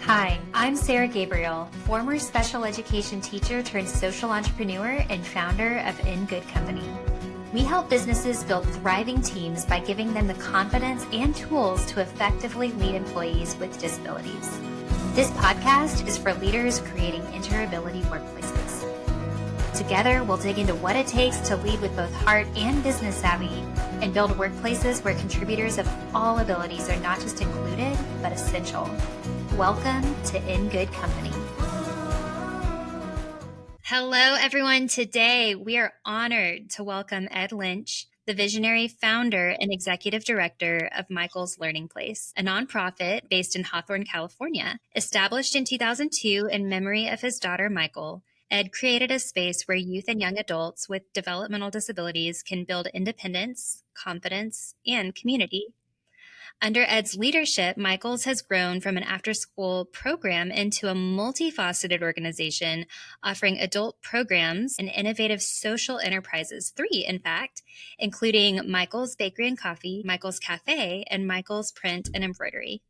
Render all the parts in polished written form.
Hi, I'm Sarah Gabriel, former special education teacher turned social entrepreneur and founder of In Good Company. We help businesses build thriving teams by giving them the confidence and tools to effectively lead employees with disabilities. This podcast is for leaders creating interability workplaces. Together, we'll dig into what it takes to lead with both heart and business savvy and build workplaces where contributors of all abilities are not just included, but essential. Welcome to In Good Company. Hello, everyone. Today, we are honored to welcome Ed Lynch, the visionary founder and executive director of Mychal's Learning Place, a nonprofit based in Hawthorne, California. Established in 2002 in memory of his daughter, Mychal, Ed created a space where youth and young adults with developmental disabilities can build independence, confidence, and community. Under Ed's leadership, Mychal's has grown from an after-school program into a multifaceted organization offering adult programs and innovative social enterprises, 3 in fact, including Mychal's Bakery and Coffee, Mychal's Café, and Mychal's Print and Embroidery.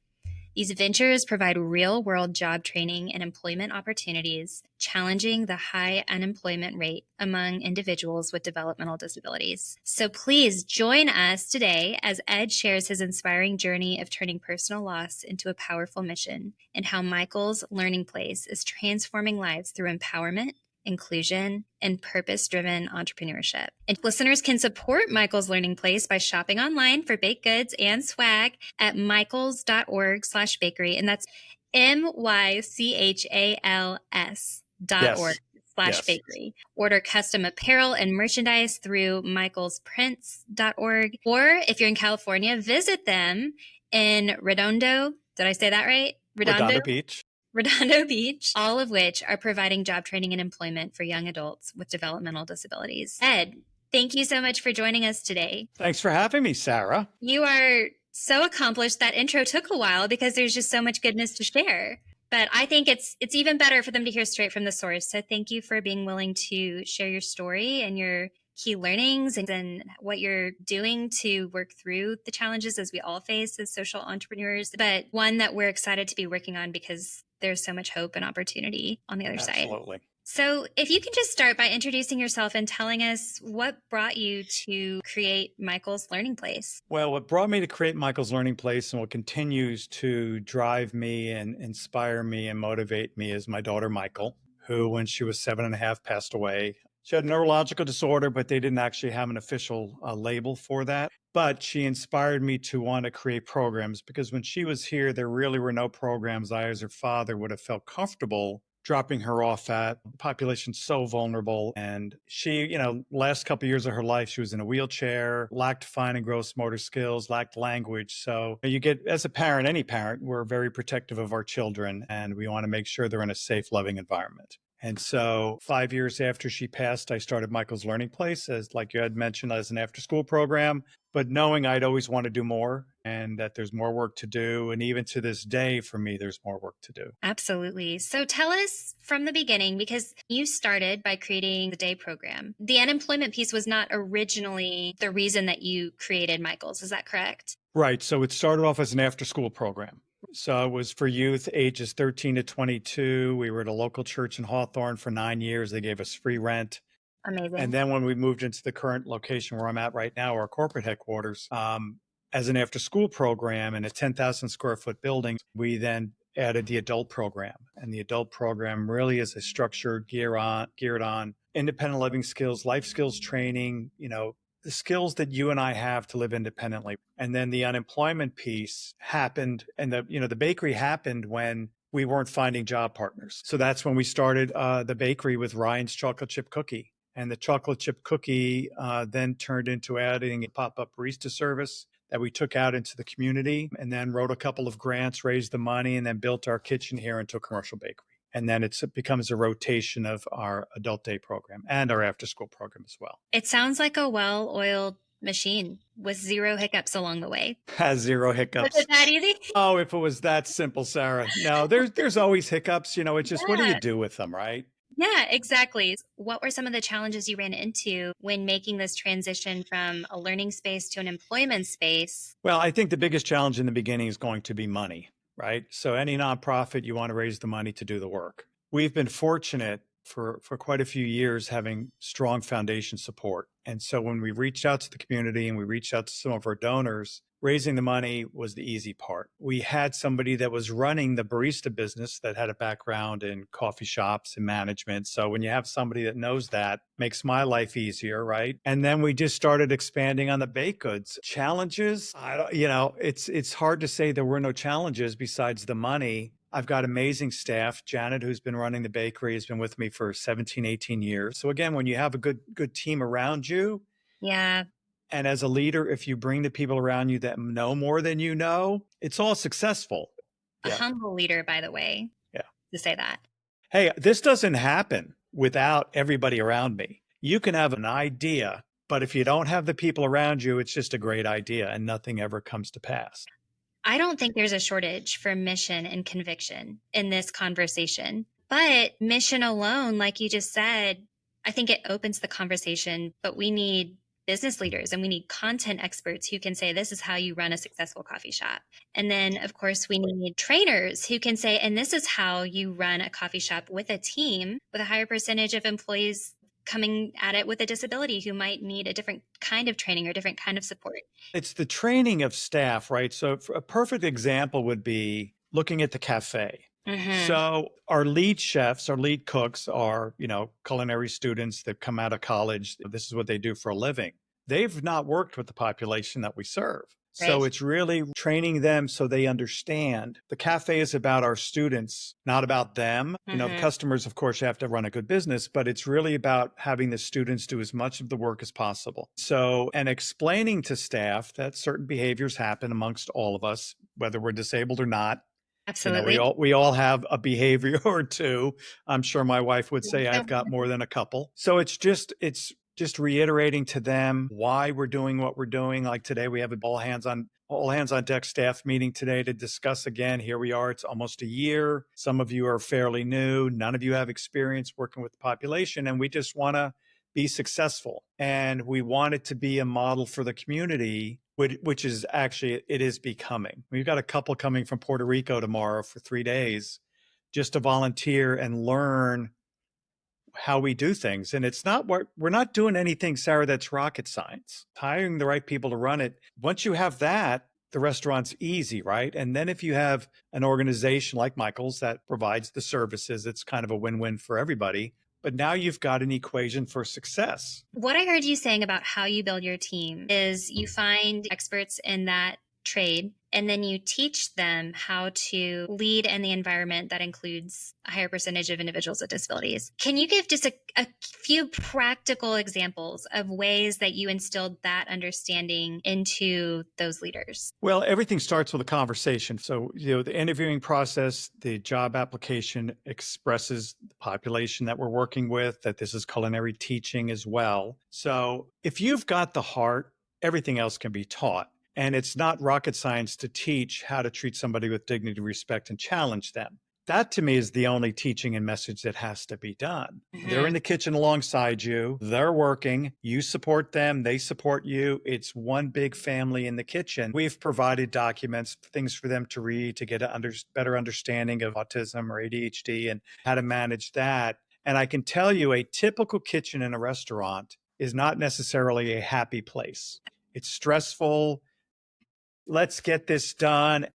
These ventures provide real-world job training and employment opportunities, challenging the high unemployment rate among individuals with developmental disabilities. So please join us today as Ed shares his inspiring journey of turning personal loss into a powerful mission and how Mychal's Learning Place is transforming lives through empowerment, inclusion, and purpose-driven entrepreneurship. And listeners can support Mychal's Learning Place by shopping online for baked goods and swag at mychals.org/bakery. And that's mychals.org/bakery. Order custom apparel and merchandise through mychalsprints.org. Or if you're in California, visit them in Redondo. Did I say that right? Redondo Beach, all of which are providing job training and employment for young adults with developmental disabilities. Ed, thank you so much for joining us today. Thanks for having me, Sarah. You are so accomplished. That intro took a while because there's just so much goodness to share. But I think it's even better for them to hear straight from the source. So thank you for being willing to share your story and your key learnings and what you're doing to work through the challenges as we all face as social entrepreneurs, but one that we're excited to be working on because there's so much hope and opportunity on the other side. Absolutely. So if you can just start by introducing yourself and telling us what brought you to create Mychal's Learning Place. Well, what brought me to create Mychal's Learning Place and what continues to drive me and inspire me and motivate me is my daughter, Mychal, who, when she was 7.5, passed away. She had a neurological disorder, but they didn't actually have an official label for that. But she inspired me to want to create programs because when she was here, there really were no programs I, as her father, would have felt comfortable dropping her off at. The population's so vulnerable. And she, last couple of years of her life, she was in a wheelchair, lacked fine and gross motor skills, lacked language. So you get, as a parent, any parent, we're very protective of our children and we want to make sure they're in a safe, loving environment. And so 5 years after she passed, I started Mychal's Learning Place, as like you had mentioned, as an after-school program, but knowing I'd always want to do more and that there's more work to do. And even to this day, for me, there's more work to do. Absolutely. So tell us from the beginning, because you started by creating the day program. The unemployment piece was not originally the reason that you created Mychal's. Is that correct? Right. So it started off as an after-school program. So it was for youth ages 13 to 22. We were at a local church in Hawthorne for 9 years. They gave us free rent. Amazing. And then when we moved into the current location where I'm at right now, our corporate headquarters, as an after-school program in a 10,000 square foot building, we then added the adult program. And the adult program really is a structured, geared on independent living skills, life skills training, the skills that you and I have to live independently. And then the unemployment piece happened, and the bakery happened when we weren't finding job partners. So that's when we started the bakery with Ryan's chocolate chip cookie. And the chocolate chip cookie then turned into adding a pop-up barista service that we took out into the community and then wrote a couple of grants, raised the money, and then built our kitchen here into a commercial bakery. And then it becomes a rotation of our adult day program and our after school program as well. It sounds like a well-oiled machine with zero hiccups along the way. Has zero hiccups. Was it that easy? Oh, if it was that simple, Sarah. No, there's always hiccups. It's just, What do you do with them, right? Yeah, exactly. What were some of the challenges you ran into when making this transition from a learning space to an employment space? Well, I think the biggest challenge in the beginning is going to be money. right? So any nonprofit, you want to raise the money to do the work. We've been fortunate for quite a few years having strong foundation support. And so when we reached out to the community and we reached out to some of our donors, raising the money was the easy part. We had somebody that was running the barista business that had a background in coffee shops and management. So when you have somebody that knows that, makes my life easier, right? And then we just started expanding on the baked goods. Challenges, I don't, it's hard to say there were no challenges besides the money. I've got amazing staff. Janet, who's been running the bakery, has been with me for 17, 18 years. So again, when you have a good team around you, Yeah. and as a leader, if you bring the people around you that know more than you know, it's all successful. A Yeah. humble leader, by the way, Yeah. to say that. Hey, this doesn't happen without everybody around me. You can have an idea, but if you don't have the people around you, it's just a great idea and nothing ever comes to pass. I don't think there's a shortage for mission and conviction in this conversation. But mission alone, like you just said, I think it opens the conversation. But we need business leaders and we need content experts who can say, this is how you run a successful coffee shop. And then, of course, we need trainers who can say, and this is how you run a coffee shop with a team with a higher percentage of employees coming at it with a disability who might need a different kind of training or different kind of support. It's the training of staff, right? So a perfect example would be looking at the cafe. Mm-hmm. So our lead chefs, our lead cooks are, culinary students that come out of college. This is what they do for a living. They've not worked with the population that we serve. So Right. it's really training them so they understand. The cafe is about our students, not about them. The customers, of course, you have to run a good business, but it's really about having the students do as much of the work as possible. So, and explaining to staff that certain behaviors happen amongst all of us, whether we're disabled or not. Absolutely. We all have a behavior or two. I'm sure my wife would say I've got more than a couple. So it's just reiterating to them why we're doing what we're doing. Like today, we have a all hands on deck staff meeting today to discuss again. Here we are. It's almost a year. Some of you are fairly new. None of you have experience working with the population, and we just want to be successful. And we want it to be a model for the community, which is actually, it is becoming. We've got a couple coming from Puerto Rico tomorrow for 3 days just to volunteer and learn how we do things. And it's not we're not doing anything, Sarah, that's rocket science. Hiring the right people to run it. Once you have that, the restaurant's easy, right? And then if you have an organization like Mychal's that provides the services, it's kind of a win-win for everybody. But now you've got an equation for success. What I heard you saying about how you build your team is you find experts in that trade, and then you teach them how to lead in the environment that includes a higher percentage of individuals with disabilities. Can you give just a few practical examples of ways that you instilled that understanding into those leaders? Well, everything starts with a conversation. So, the interviewing process, the job application expresses the population that we're working with, that this is culinary teaching as well. So if you've got the heart, everything else can be taught. And it's not rocket science to teach how to treat somebody with dignity, respect, and challenge them. That to me is the only teaching and message that has to be done. They're in the kitchen alongside you. They're working. You support them. They support you. It's one big family in the kitchen. We've provided documents, things for them to read to get a better understanding of autism or ADHD and how to manage that. And I can tell you a typical kitchen in a restaurant is not necessarily a happy place. It's stressful. Let's get this done.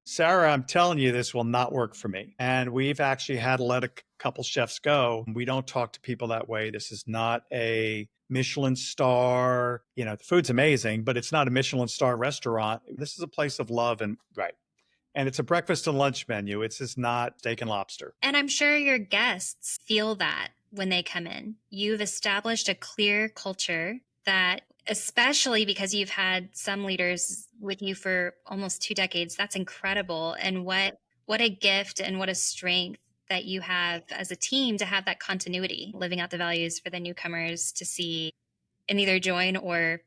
Sarah, I'm telling you, this will not work for me. And we've actually had to let a couple chefs go. We don't talk to people that way. This is not a Michelin star. The food's amazing, but it's not a Michelin star restaurant. This is a place of love and right. And it's a breakfast and lunch menu. It's just not steak and lobster. And I'm sure your guests feel that when they come in. You've established a clear culture that, especially because you've had some leaders with you for almost 2 decades, that's incredible. And what a gift and what a strength that you have as a team to have that continuity, living out the values for the newcomers to see and either join or,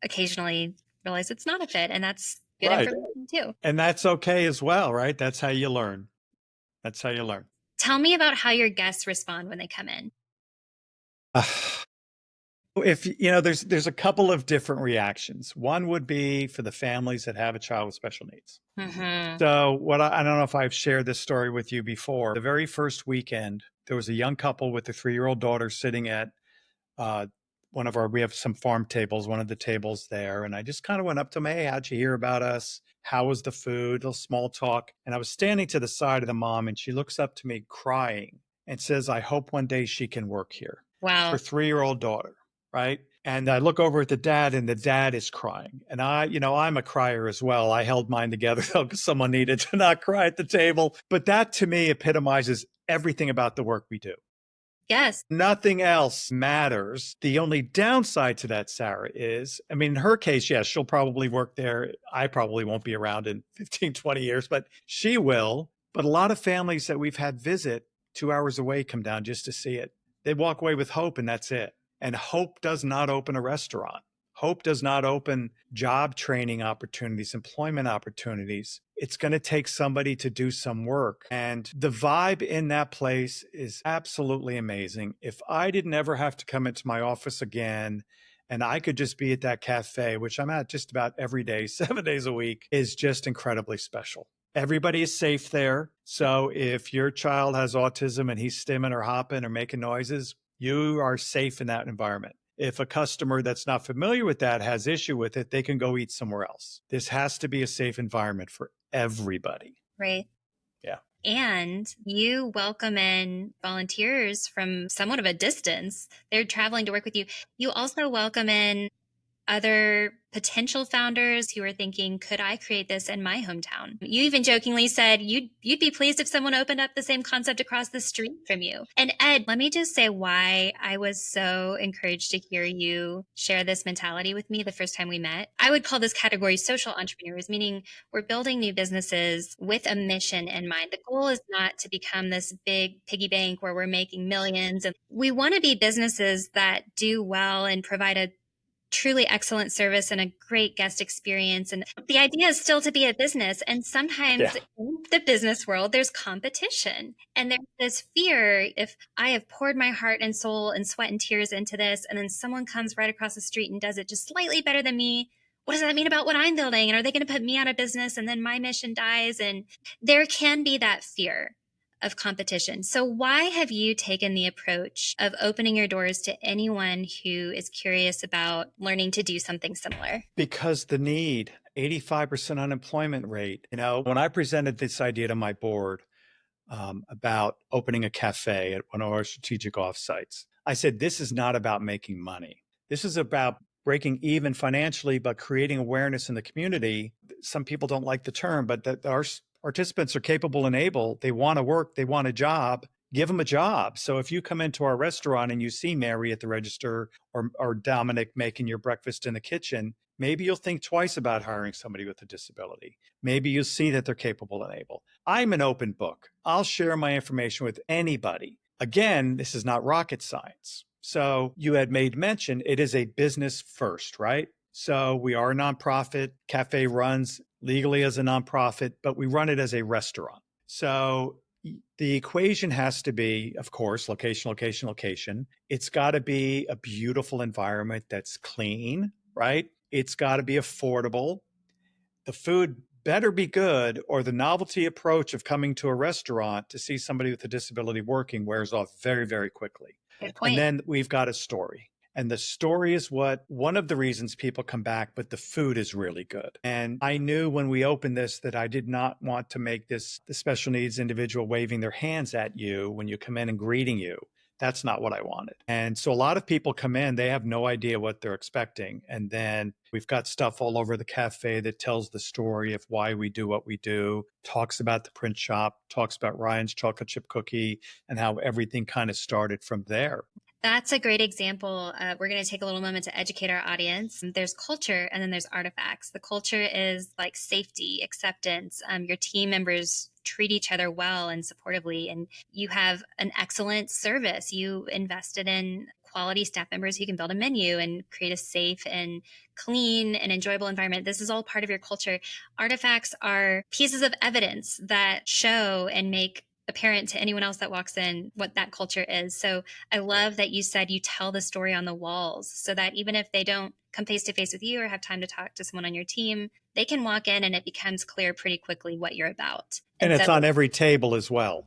occasionally realize it's not a fit. And that's good information too. And that's okay as well, right? That's how you learn. That's how you learn. Tell me about how your guests respond when they come in. If you know, there's a couple of different reactions. One would be for the families that have a child with special needs. Mm-hmm. So I don't know if I've shared this story with you before. The very first weekend, there was a young couple with a 3-year-old daughter sitting at uh, we have some farm tables, one of the tables there. And I just kind of went up to them, hey, how'd you hear about us? How was the food? A little small talk. And I was standing to the side of the mom, and she looks up to me crying and says, I hope one day she can work here. It's her Wow. 3-year-old daughter, right? And I look over at the dad, and the dad is crying. And I'm a crier as well. I held mine together though, because someone needed to not cry at the table. But that to me epitomizes everything about the work we do. Yes. Nothing else matters. The only downside to that, Sarah, is, I mean, in her case, yes, she'll probably work there. I probably won't be around in 15, 20 years, but she will. But a lot of families that we've had visit 2 hours away come down just to see it. They walk away with hope, and that's it. And hope does not open a restaurant. Hope does not open job training opportunities, employment opportunities. It's going to take somebody to do some work. And the vibe in that place is absolutely amazing. If I didn't ever have to come into my office again and I could just be at that cafe, which I'm at just about every day, 7 days a week, is just incredibly special. Everybody is safe there. So if your child has autism and he's stimming or hopping or making noises, you are safe in that environment. If a customer that's not familiar with that has issue with it, they can go eat somewhere else. This has to be a safe environment for everybody. Right. Yeah. And you welcome in volunteers from somewhat of a distance. They're traveling to work with you. You also welcome in other potential founders who are thinking, could I create this in my hometown? You even jokingly said you'd be pleased if someone opened up the same concept across the street from you. And Ed, let me just say why I was so encouraged to hear you share this mentality with me the first time we met. I would call this category social entrepreneurs, meaning we're building new businesses with a mission in mind. The goal is not to become this big piggy bank where we're making millions. And we want to be businesses that do well and provide a truly excellent service and a great guest experience. And the idea is still to be a business. And sometimes Yeah. in the business world, there's competition and there's this fear. If I have poured my heart and soul and sweat and tears into this, and then someone comes right across the street and does it just slightly better than me, what does that mean about what I'm building? And are they going to put me out of business and then my mission dies? And there can be that fear of competition. So why have you taken the approach of opening your doors to anyone who is curious about learning to do something similar? Because the need, 85% unemployment rate. When I presented this idea to my board about opening a cafe at one of our strategic offsites, I said, this is not about making money. This is about breaking even financially, but creating awareness in the community. Some people don't like the term, but that our participants are capable and able. They want to work. They want a job. Give them a job. So if you come into our restaurant and you see Mary at the register or Dominic making your breakfast in the kitchen, maybe you'll think twice about hiring somebody with a disability. Maybe you'll see that they're capable and able. I'm an open book. I'll share my information with anybody. Again, this is not rocket science. So you had made mention, it is a business first, right? So we are a nonprofit. Cafe runs legally as a nonprofit, but we run it as a restaurant. So the equation has to be, of course, location, location, location. It's got to be a beautiful environment that's clean, right? It's got to be affordable. The food better be good, or the novelty approach of coming to a restaurant to see somebody with a disability working wears off very, very quickly. Good And point. then we've got a story. And the story is one of the reasons people come back, but the food is really good. And I knew when we opened this that I did not want to make this the special needs individual waving their hands at you when you come in and greeting you. That's not what I wanted. And so a lot of people come in, they have no idea what they're expecting. And then we've got stuff all over the cafe that tells the story of why we do what we do, talks about the print shop, talks about Ryan's chocolate chip cookie, and how everything kind of started from there. That's a great example. We're going to take a little moment to educate our audience. There's culture and then there's artifacts. The culture is like safety, acceptance. Your team members treat each other well and supportively, and you have an excellent service. You invested in quality staff members who can build a menu and create a safe and clean and enjoyable environment. This is all part of your culture. Artifacts are pieces of evidence that show and make apparent to anyone else that walks in what that culture is. So I love that you said you tell the story on the walls so that even if they don't come face to face with you or have time to talk to someone on your team, they can walk in and it becomes clear pretty quickly what you're about. And And it's so on every table as well.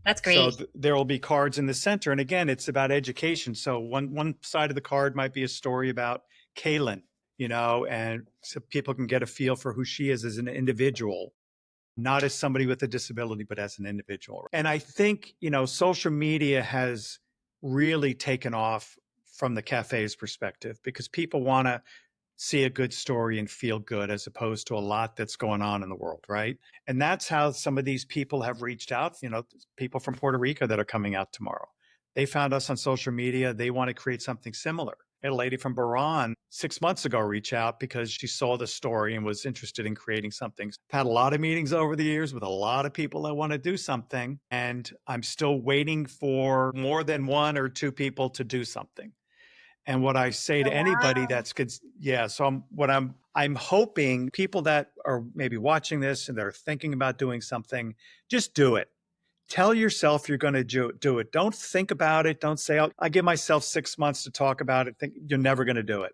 that's So great. there will be cards in the center. And again, it's about education. So one side of the card might be a story about Kaylin, and so people can get a feel for who she is as an individual, not as somebody with a disability, but as an individual. And I think, social media has really taken off from the cafe's perspective because people want to see a good story and feel good as opposed to a lot that's going on in the world, right? And that's how some of these people have reached out, people from Puerto Rico that are coming out tomorrow. They found us on social media. They want to create something similar. A lady from Bahrain 6 months ago reached out because she saw the story and was interested in creating something. I've had a lot of meetings over the years with a lot of people that want to do something, and I'm still waiting for more than one or two people to do something. And what I say Oh, to anybody wow. that's good, yeah. So I'm hoping people that are maybe watching this and they're thinking about doing something, just do it. Tell yourself you're going to do it. Don't think about it. Don't say, I give myself 6 months to talk about it. Think you're never going to do it.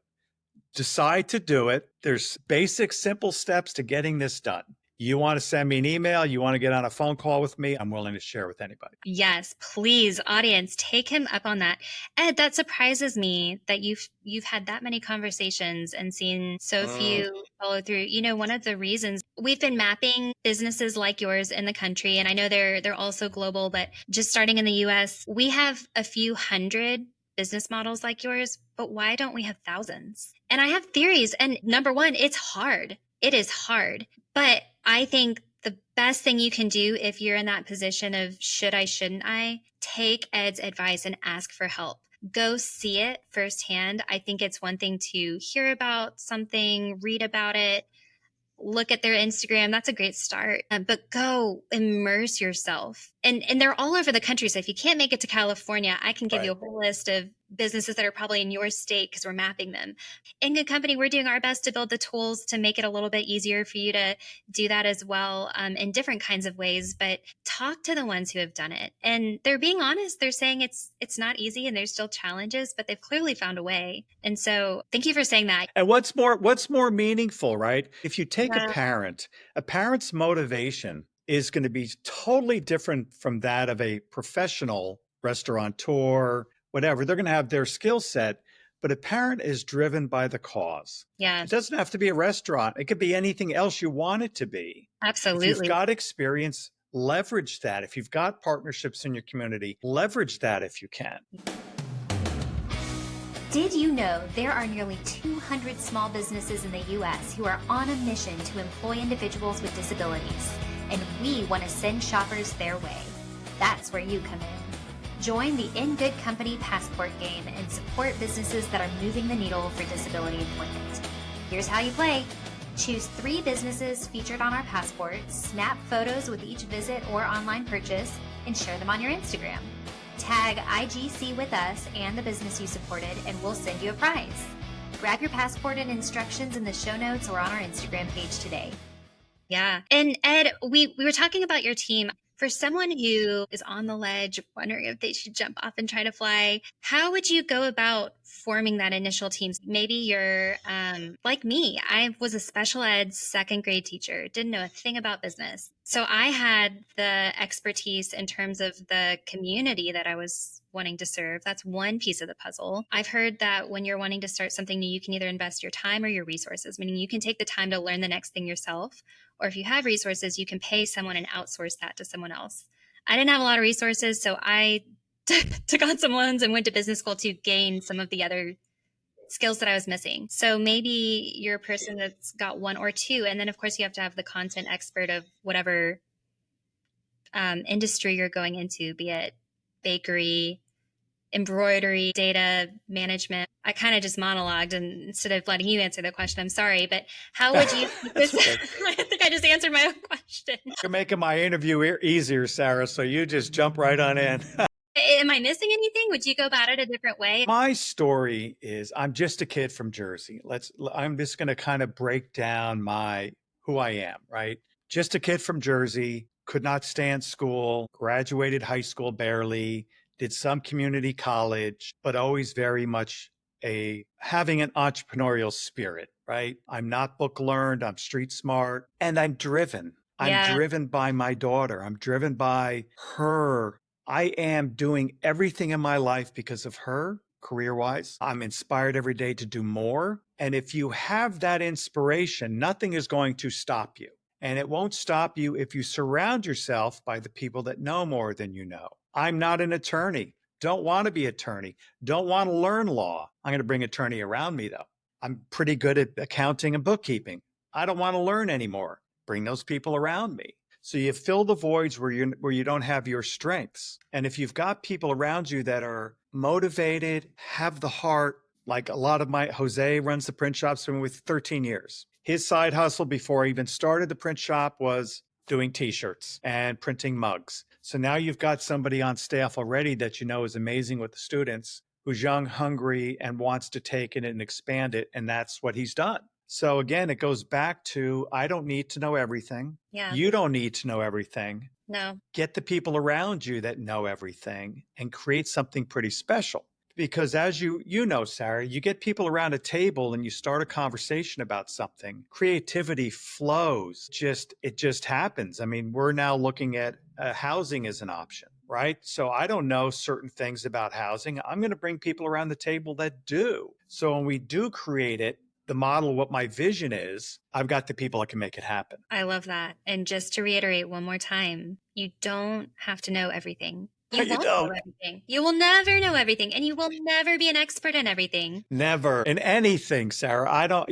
Decide to do it. There's basic, simple steps to getting this done. You want to send me an email, you want to get on a phone call with me, I'm willing to share with anybody. Yes, please, audience, take him up on that. Ed, that surprises me that you've had that many conversations and seen so few follow through. One of the reasons we've been mapping businesses like yours in the country, and I know they're also global, but just starting in the US, we have a few hundred business models like yours, but why don't we have thousands? And I have theories. And number one, it's hard. It is hard. But I think the best thing you can do if you're in that position of should I, shouldn't I, take Ed's advice and ask for help. Go see it firsthand. I think it's one thing to hear about something, read about it, look at their Instagram. That's a great start. But go immerse yourself. And they're all over the country. So if you can't make it to California, I can give you a whole list of businesses that are probably in your state because we're mapping them. In Good Company, we're doing our best to build the tools to make it a little bit easier for you to do that as well, in different kinds of ways. But talk to the ones who have done it. And they're being honest. They're saying it's not easy and there's still challenges, but they've clearly found a way. And so thank you for saying that. And what's more meaningful, right? If you take Yeah. a parent's motivation is going to be totally different from that of a professional restaurateur, whatever. They're going to have their skill set, but a parent is driven by the cause. Yeah, It doesn't have to be a restaurant. It could be anything else you want it to be. If you've absolutely. got experience, leverage that. If you've got partnerships in your community, leverage that if you can. Did you know there are nearly 200 small businesses in the U.S. who are on a mission to employ individuals with disabilities, and we want to send shoppers their way? That's where you come in. Join the In Good Company passport game and support businesses that are moving the needle for disability employment. Here's how you play. Choose 3 businesses featured on our passport, snap photos with each visit or online purchase, and share them on your Instagram. Tag IGC with us and the business you supported, and we'll send you a prize. Grab your passport and instructions in the show notes or on our Instagram page today. Yeah. And Ed, we were talking about your team. For someone who is on the ledge, wondering if they should jump off and try to fly, how would you go about forming that initial team? Maybe you're like me. I was a special ed second grade teacher, didn't know a thing about business. So I had the expertise in terms of the community that I was wanting to serve. That's one piece of the puzzle. I've heard that when you're wanting to start something new, you can either invest your time or your resources, meaning you can take the time to learn the next thing yourself. Or if you have resources, you can pay someone and outsource that to someone else. I didn't have a lot of resources, so I took on some loans and went to business school to gain some of the other skills that I was missing. So maybe you're a person that's got one or two. And then, of course, you have to have the content expert of whatever industry you're going into, be it bakery, embroidery, data management. I kind of just monologued, and instead of letting you answer the question, I'm sorry, but how would you this? Okay. I think I just answered my own question. You're making my interview easier, Sarah, so you just jump right on in. Am I missing anything? Would you go about it a different way? My story is I'm just a kid from Jersey. I'm just going to kind of break down who I am, right? Just a kid from Jersey, could not stand school, graduated high school barely, did some community college, but always very much having an entrepreneurial spirit, right? I'm not book learned, I'm street smart, and I'm driven. I'm Yeah. driven by my daughter. I'm driven by her. I am doing everything in my life because of her, career wise. I'm inspired every day to do more. And if you have that inspiration, nothing is going to stop you. And it won't stop you if you surround yourself by the people that know more than you know. I'm not an attorney. Don't want to be attorney. Don't want to learn law. I'm going to bring attorney around me though. I'm pretty good at accounting and bookkeeping. I don't want to learn anymore. Bring those people around me. So you fill the voids where you don't have your strengths. And if you've got people around you that are motivated, have the heart, like a lot of Jose runs the print shops for me with 13 years. His side hustle before I even started the print shop was doing t-shirts and printing mugs. So now you've got somebody on staff already that you know is amazing with the students, who's young, hungry, and wants to take it and expand it. And that's what he's done. So again, it goes back to, I don't need to know everything. Yeah. You don't need to know everything. No. Get the people around you that know everything and create something pretty special. Because as you know, Sarah, you get people around a table and you start a conversation about something, creativity flows. It just happens. I mean, we're now looking at housing as an option, right? So I don't know certain things about housing. I'm going to bring people around the table that do. So when we do create it, the model, what my vision is, I've got the people that can make it happen. I love that. And just to reiterate one more time, you don't have to know everything. You won't know everything. You will never know everything, and you will never be an expert in everything. Never in anything, Sarah. I don't,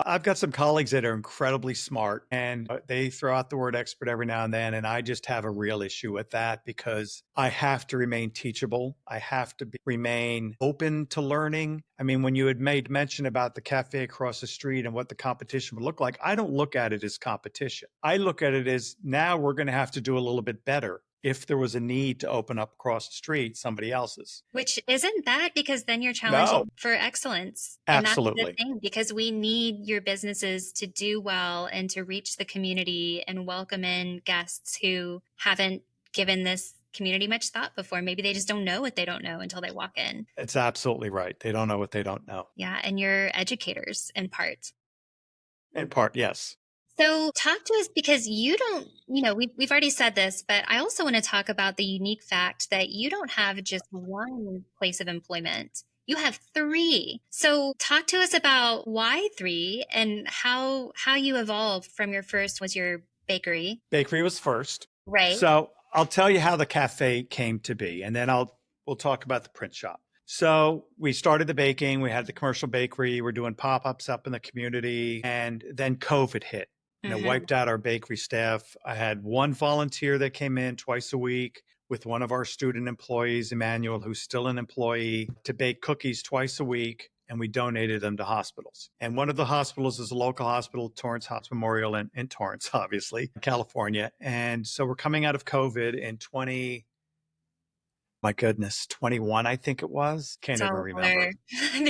I've got some colleagues that are incredibly smart and they throw out the word expert every now and then. And I just have a real issue with that because I have to remain teachable. I have to remain open to learning. I mean, when you had made mention about the cafe across the street and what the competition would look like, I don't look at it as competition. I look at it as now we're going to have to do a little bit better. If there was a need to open up across the street, somebody else's. Which isn't that, because then you're challenging for excellence. Absolutely. And that's the thing, because we need your businesses to do well and to reach the community and welcome in guests who haven't given this community much thought before. Maybe they just don't know what they don't know until they walk in. It's absolutely right. They don't know what they don't know. Yeah. And you're educators in part. In part, yes. So talk to us, because you don't, we've already said this, but I also want to talk about the unique fact that you don't have just one place of employment. You have 3. So talk to us about why 3 and how you evolved from your first was your bakery. Bakery was first. Right. So I'll tell you how the cafe came to be, and then we'll talk about the print shop. So we started the baking. We had the commercial bakery. We're doing pop-ups up in the community, and then COVID hit. And it wiped out our bakery staff. I had one volunteer that came in twice a week with one of our student employees, Emmanuel, who's still an employee, to bake cookies twice a week. And we donated them to hospitals. And one of the hospitals is a local hospital, Torrance Hospital Memorial in Torrance, obviously, California. And so we're coming out of COVID in 21, I think it was. Can't even remember.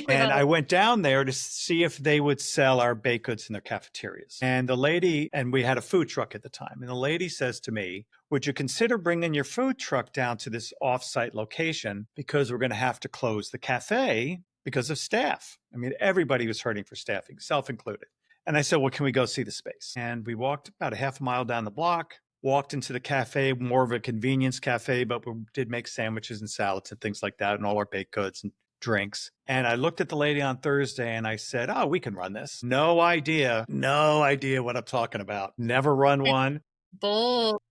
And I went down there to see if they would sell our baked goods in their cafeterias. And the lady, and we had a food truck at the time, and the lady says to me, would you consider bringing your food truck down to this off-site location, because we're going to have to close the cafe because of staff. I mean, everybody was hurting for staffing, self included. And I said, well, can we go see the space? And we walked about a half a mile down the block, walked into the cafe, more of a convenience cafe, but we did make sandwiches and salads and things like that, and all our baked goods and drinks. And I looked at the lady on Thursday and I said, oh, we can run this. No idea what I'm talking about. Never run one. Bold.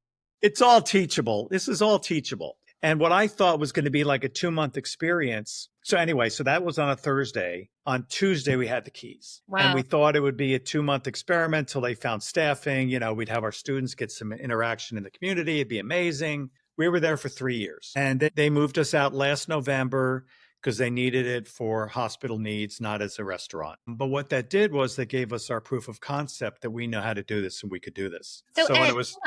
It's all teachable. This is all teachable. And what I thought was going to be like a 2-month experience. So anyway, so that was on a Thursday. On Tuesday, we had the keys. Wow. And we thought it would be a 2-month experiment till they found staffing. We'd have our students get some interaction in the community. It'd be amazing. We were there for 3 years. And they moved us out last November because they needed it for hospital needs, not as a restaurant. But what that did was they gave us our proof of concept that we know how to do this and we could do this. So when Ed, it was,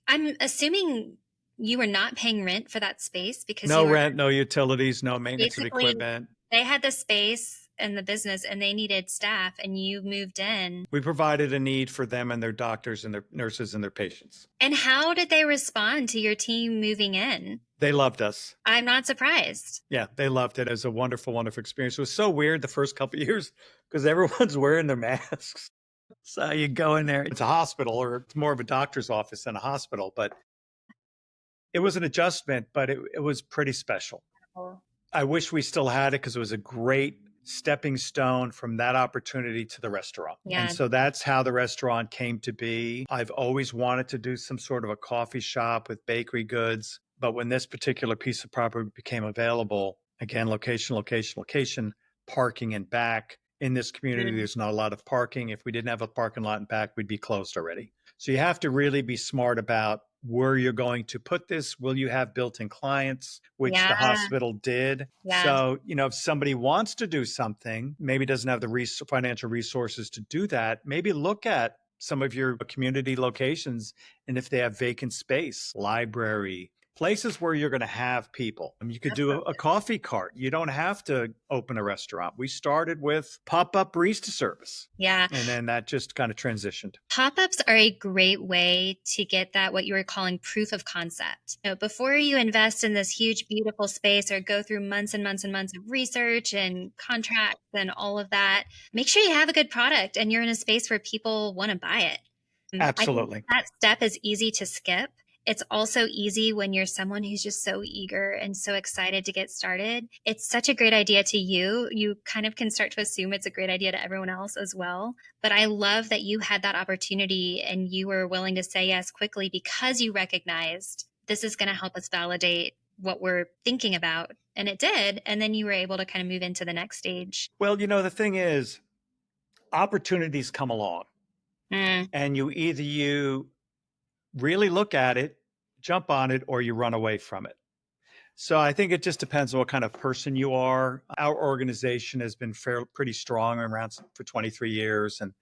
I'm assuming you were not paying rent for that space, because no rent, no utilities, no maintenance of basically equipment. They had the space in the business and they needed staff and you moved in. We provided a need for them and their doctors and their nurses and their patients. And how did they respond to your team moving in? They loved us. I'm not surprised. Yeah, they loved it. It was a wonderful, wonderful experience. It was so weird the first couple of years because everyone's wearing their masks. So you go in there, it's a hospital, or it's more of a doctor's office than a hospital, but it was an adjustment, but it was pretty special. I wish we still had it because it was a great stepping stone from that opportunity to the restaurant. Yeah. And so that's how the restaurant came to be. I've always wanted to do some sort of a coffee shop with bakery goods. But when this particular piece of property became available, again, location, location, location, parking and back. In this community, there's not a lot of parking. If we didn't have a parking lot in back, we'd be closed already. So you have to really be smart about where you're going to put this. Will you have built-in clients, which the hospital did? Yeah. So, if somebody wants to do something, maybe doesn't have the financial resources to do that, maybe look at some of your community locations and if they have vacant space, library, places where you're going to have people. You could do a coffee cart. You don't have to open a restaurant. We started with pop-up barista service. Yeah. And then that just kind of transitioned. Pop-ups are a great way to get that, what you were calling proof of concept. Before you invest in this huge, beautiful space or go through months and months and months of research and contracts and all of that, make sure you have a good product and you're in a space where people want to buy it. Absolutely. I think that step is easy to skip. It's also easy when you're someone who's just so eager and so excited to get started. It's such a great idea to you. You kind of can start to assume it's a great idea to everyone else as well. But I love that you had that opportunity and you were willing to say yes quickly because you recognized this is going to help us validate what we're thinking about. And it did. And then you were able to kind of move into the next stage. Well, the thing is, opportunities come along and you really look at it, jump on it, or you run away from it. So I think it just depends on what kind of person you are. Our organization has been pretty strong, around for 23 years, and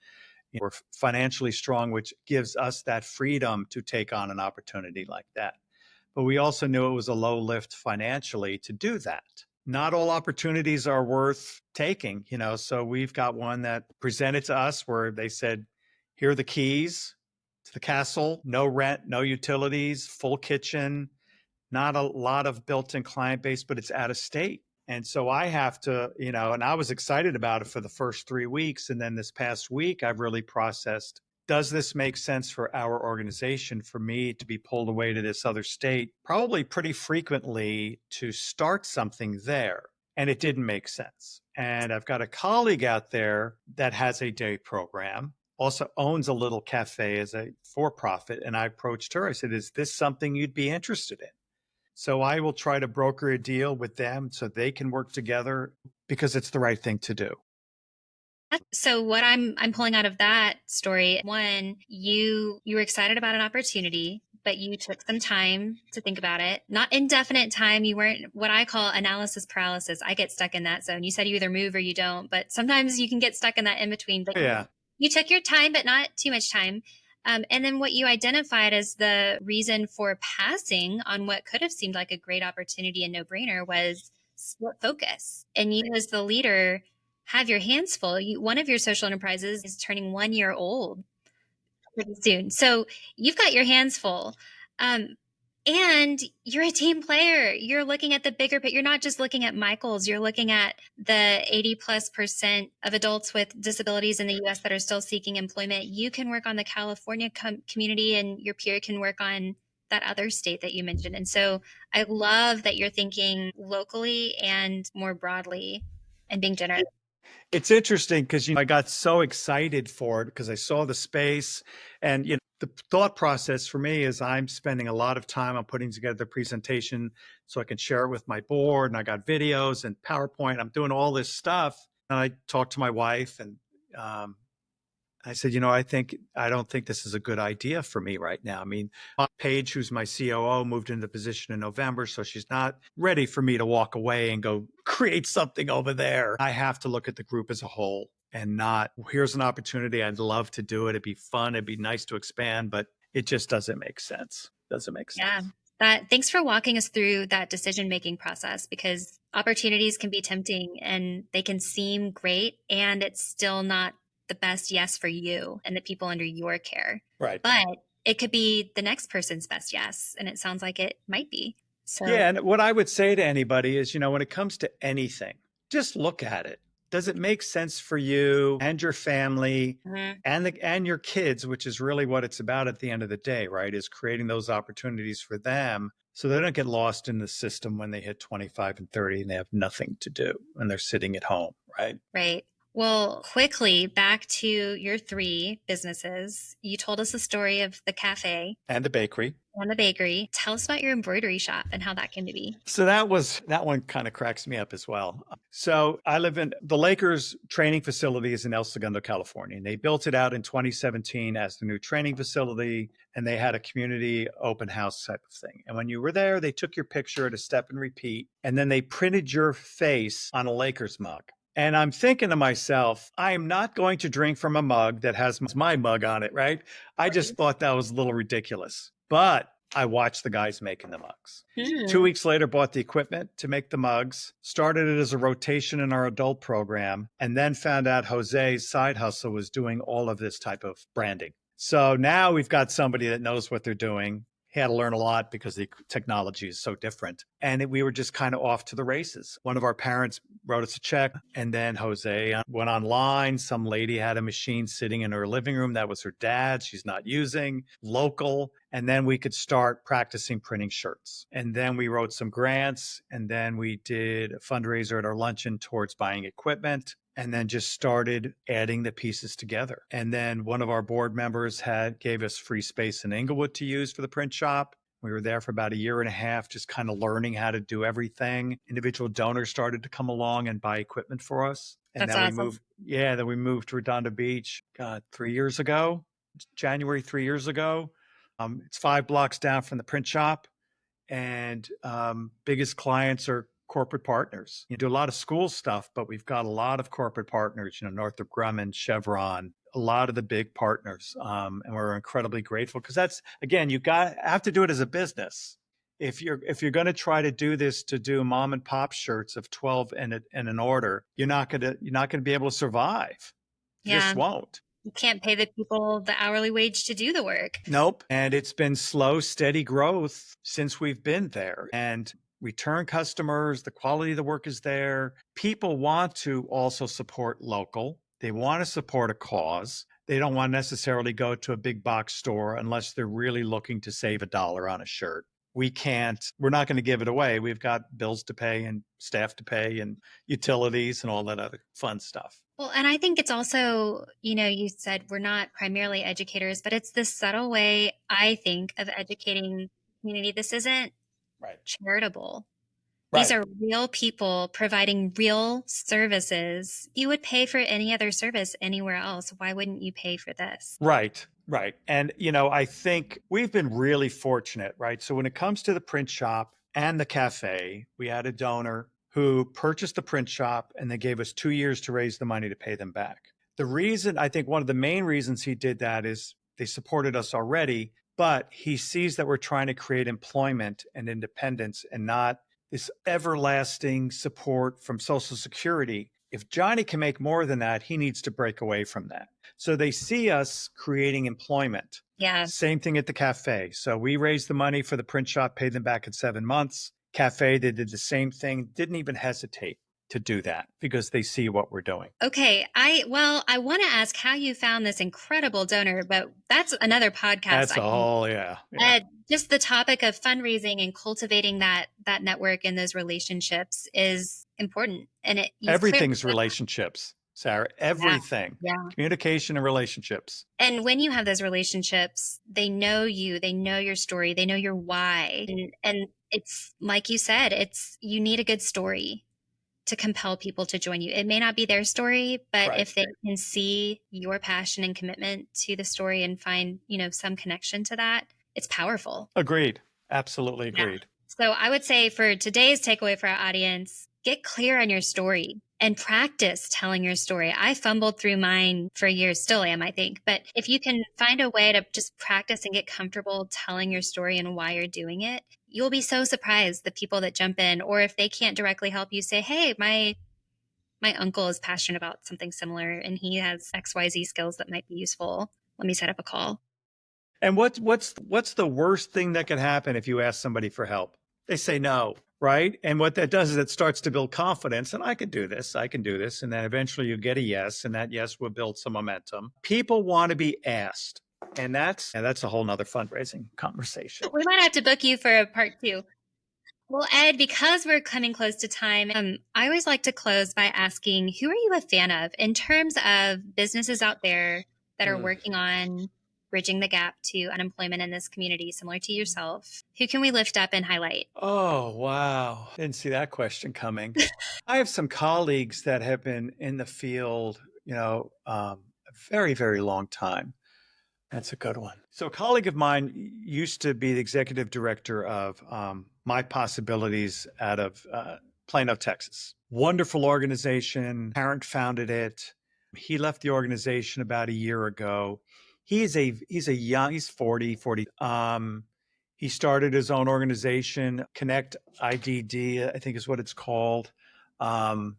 we're financially strong, which gives us that freedom to take on an opportunity like that. But we also knew it was a low lift financially to do that. Not all opportunities are worth taking, so we've got one that presented to us where they said, here are the keys to the castle, no rent, no utilities, full kitchen, not a lot of built-in client base, but it's out of state. And so I have to, and I was excited about it for the first 3 weeks. And then this past week, I've really processed, does this make sense for our organization, for me to be pulled away to this other state, probably pretty frequently to start something there? And it didn't make sense. And I've got a colleague out there that has a day program, also owns a little cafe as a for-profit. And I approached her. I said, is this something you'd be interested in? So I will try to broker a deal with them so they can work together because it's the right thing to do. So what I'm pulling out of that story, one, you were excited about an opportunity, but you took some time to think about it. Not indefinite time. You weren't what I call analysis paralysis. I get stuck in that zone. You said you either move or you don't, but sometimes you can get stuck in that in between. But yeah. You took your time, but not too much time. And then what you identified as the reason for passing on what could have seemed like a great opportunity and no-brainer was split focus. And you as the leader have your hands full. One of your social enterprises is turning 1 year old pretty soon. So you've got your hands full. And you're a team player. You're looking at the bigger picture. You're not just looking at Mychal's. You're looking at the 80+% of adults with disabilities in the U.S. that are still seeking employment. You can work on the California community, and your peer can work on that other state that you mentioned. And so I love that you're thinking locally and more broadly and being generous. It's interesting because I got so excited for it because I saw the space, and the thought process for me is I'm spending a lot of time on putting together the presentation so I can share it with my board, and I got videos and PowerPoint. I'm doing all this stuff, and I talked to my wife, and I said, I don't think this is a good idea for me right now. I mean, Paige, who's my COO, moved into the position in November, so she's not ready for me to walk away and go create something over there. I have to look at the group as a whole and not, here's an opportunity. I'd love to do it. It'd be fun. It'd be nice to expand, but it just doesn't make sense. Doesn't make sense. Yeah. Thanks for walking us through that decision-making process, because opportunities can be tempting and they can seem great, and it's still not the best yes for you and the people under your care. Right. But it could be the next person's best yes, and it sounds like it might be. So, Yeah. And what I would say to anybody is, when it comes to anything, just look at it. Does it make sense for you and your family mhm, and your kids, which is really what it's about at the end of the day, right? Is creating those opportunities for them so they don't get lost in the system when they hit 25 and 30 and they have nothing to do and they're sitting at home, right? right. Well, quickly back to your 3 businesses. You told us the story of the cafe And the bakery. and the bakery. Tell us about your embroidery shop and how that came to be. So that one kind of cracks me up as well. So I live in the Lakers training facility is in El Segundo, California. And they built it out in 2017 as the new training facility. And they had a community open house type of thing. And when you were there, they took your picture at a step and repeat. And then they printed your face on a Lakers mug. And I'm thinking to myself, I am not going to drink from a mug that has my mug on it, right? I just thought that was a little ridiculous. But I watched the guys making the mugs. 2 weeks later, bought the equipment to make the mugs, started it as a rotation in our adult program, and then found out Jose's side hustle was doing all of this type of branding. So now we've got somebody that knows what they're doing. He had to learn a lot because the technology is so different. And we were just kind of off to the races. One of our parents wrote us a check, and then Jose went online. Some lady had a machine sitting in her living room. That was her dad. She's not using, local. And then we could start practicing printing shirts. And then we wrote some grants. And then we did a fundraiser at our luncheon towards buying equipment. And then just started adding the pieces together. And then one of our board members gave us free space in Inglewood to use for the print shop. We were there for about a year and a half, just kind of learning how to do everything. Individual donors started to come along and buy equipment for us. And That's then awesome. then we moved to Redondo Beach, 3 years ago, January 3 years ago. It's 5 blocks down from the print shop. And biggest clients are corporate partners. You do a lot of school stuff, but we've got a lot of corporate partners, Northrop Grumman, Chevron, a lot of the big partners. And we're incredibly grateful because that's, again, have to do it as a business. If you're going to try to do this to do mom and pop shirts of 12 and an order, you're not going to be able to survive. You Yeah. just won't. You can't pay the people the hourly wage to do the work. Nope. And it's been slow, steady growth since we've been there. And return customers, the quality of the work is there. People want to also support local. They want to support a cause. They don't want to necessarily go to a big box store unless they're really looking to save $1 on a shirt. We're not going to give it away. We've got bills to pay and staff to pay and utilities and all that other fun stuff. Well, and I think it's also, you said we're not primarily educators, but it's this subtle way, I think, of educating the community. This isn't charitable. These are real people providing real services. You would pay for any other service anywhere else. Why wouldn't you pay for this? Right. And, I think we've been really fortunate, right? So when it comes to the print shop and the cafe, we had a donor who purchased the print shop and they gave us 2 years to raise the money to pay them back. I think one of the main reasons he did that is they supported us already, but he sees that we're trying to create employment and independence and not this everlasting support from Social Security. If Johnny can make more than that, he needs to break away from that. So they see us creating employment. Yeah. Same thing at the cafe. So we raised the money for the print shop, paid them back in 7 months. Cafe, they did the same thing, didn't even hesitate to do that because they see what we're doing. Okay. I want to ask how you found this incredible donor, but that's another podcast. Just the topic of fundraising and cultivating that network and those relationships is important. And everything's relationships, Sarah, everything. Yeah. Communication and relationships. And when you have those relationships, they know you, they know your story, they know your why. And it's like you said, you need a good story to compel people to join you. It may not be their story, but if they can see your passion and commitment to the story and find, some connection to that, it's powerful. Agreed. Absolutely agreed. Yeah. So I would say for today's takeaway for our audience, get clear on your story. and practice telling your story. I fumbled through mine for years, still am, I think. But if you can find a way to just practice and get comfortable telling your story and why you're doing it, you'll be so surprised the people that jump in, or if they can't directly help you, say, hey, my uncle is passionate about something similar and he has XYZ skills that might be useful. Let me set up a call. And what's the worst thing that could happen if you ask somebody for help? They say no, right? And what that does is it starts to build confidence. And I can do this. I can do this. And then eventually you get a yes, and that yes will build some momentum. People want to be asked. And that's a whole nother fundraising conversation. We might have to book you for a part 2. Well, Ed, because we're coming close to time, I always like to close by asking, who are you a fan of in terms of businesses out there that are working on bridging the gap to unemployment in this community, similar to yourself? Who can we lift up and highlight? Oh, wow. Didn't see that question coming. I have some colleagues that have been in the field, a very, very long time. That's a good one. So a colleague of mine used to be the executive director of My Possibilities out of Plano, Texas. Wonderful organization. Parent founded it. He left the organization about a year ago. He's 40. He started his own organization, Connect IDD, I think is what it's called. His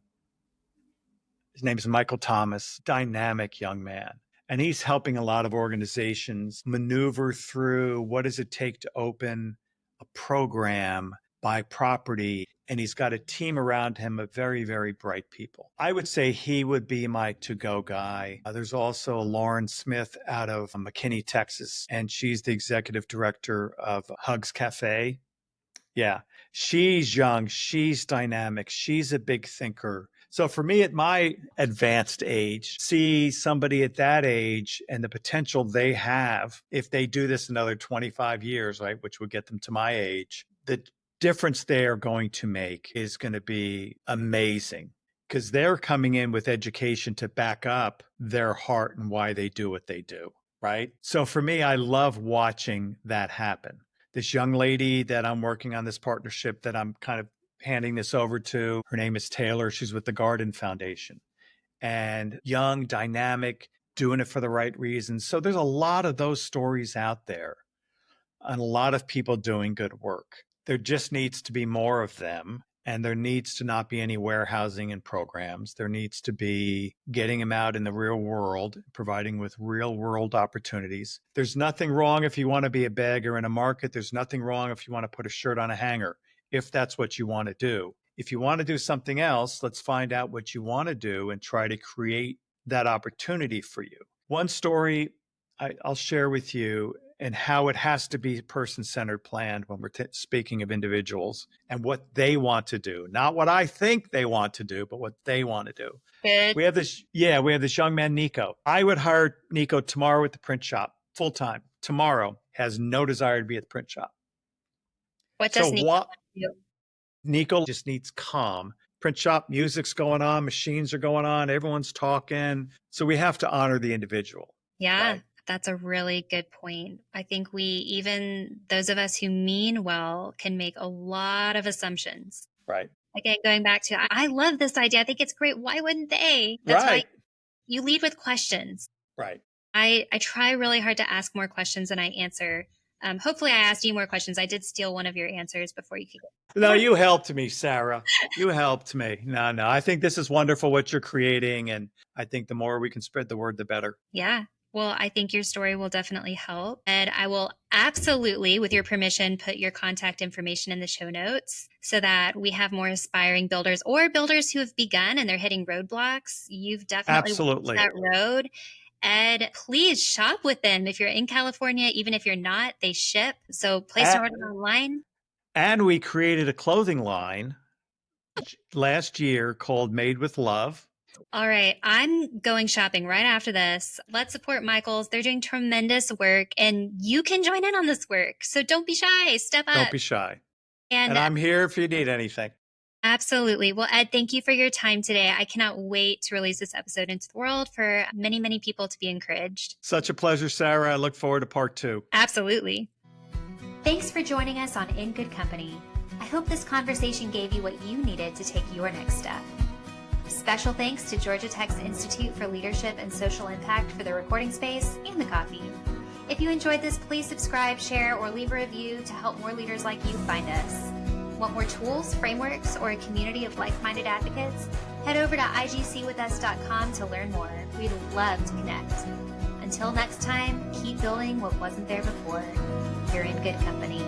name is Mychal Thomas, dynamic young man. And he's helping a lot of organizations maneuver through what does it take to open a program, buy property. And he's got a team around him of very, very bright people. I would say he would be my to-go guy. There's also Lauren Smith out of McKinney, Texas, and she's the executive director of Hugs Cafe. Yeah, she's young, she's dynamic, she's a big thinker. So for me, at my advanced age, see somebody at that age and the potential they have if they do this another 25 years, right, which would get them to my age, the difference they're going to make is going to be amazing because they're coming in with education to back up their heart and why they do what they do, right? So for me, I love watching that happen. This young lady that I'm working on this partnership that I'm kind of handing this over to, her name is Taylor. She's with the Garden Foundation. And young, dynamic, doing it for the right reasons. So there's a lot of those stories out there and a lot of people doing good work. There just needs to be more of them. And there needs to not be any warehousing and programs. There needs to be getting them out in the real world, providing with real world opportunities. There's nothing wrong if you want to be a bagger in a market. There's nothing wrong if you want to put a shirt on a hanger, if that's what you want to do. If you want to do something else, let's find out what you want to do and try to create that opportunity for you. One story I'll share with you and how it has to be person-centered planned when we're speaking of individuals and what they want to do, not what I think they want to do, but what they want to do. Good. We have this young man, Nico. I would hire Nico tomorrow at the print shop, full-time. Tomorrow, has no desire to be at the print shop. What does Nico want to do? Nico just needs calm. Print shop, music's going on, machines are going on, everyone's talking. So we have to honor the individual. Yeah. Right? That's a really good point. I think even those of us who mean well can make a lot of assumptions. Right. Again, going back to, I love this idea. I think it's great. Why wouldn't they? That's right. Why you lead with questions. Right. I try really hard to ask more questions than I answer. Hopefully I asked you more questions. I did steal one of your answers before you could go. No, you helped me, Sarah. You helped me. No, I think this is wonderful what you're creating. And I think the more we can spread the word, the better. Yeah. Well, I think your story will definitely help. And I will absolutely, with your permission, put your contact information in the show notes so that we have more aspiring builders or builders who have begun and they're hitting roadblocks. You've definitely walked that road. Ed, please shop with them. If you're in California, even if you're not, they ship. So place an order online. And we created a clothing line last year called Made with Love. All right. I'm going shopping right after this. Let's support Mychal's. They're doing tremendous work and you can join in on this work. So don't be shy. Step up. Don't be shy. And I'm here if you need anything. Absolutely. Well, Ed, thank you for your time today. I cannot wait to release this episode into the world for many, many people to be encouraged. Such a pleasure, Sarah. I look forward to part 2. Absolutely. Thanks for joining us on In Good Company. I hope this conversation gave you what you needed to take your next step. Special thanks to Georgia Tech's Institute for Leadership and Social Impact for the recording space and the coffee. If you enjoyed this, please subscribe, share, or leave a review to help more leaders like you find us. Want more tools, frameworks, or a community of like-minded advocates? Head over to igcwithus.com to learn more. We'd love to connect. Until next time, keep building what wasn't there before. You're in good company.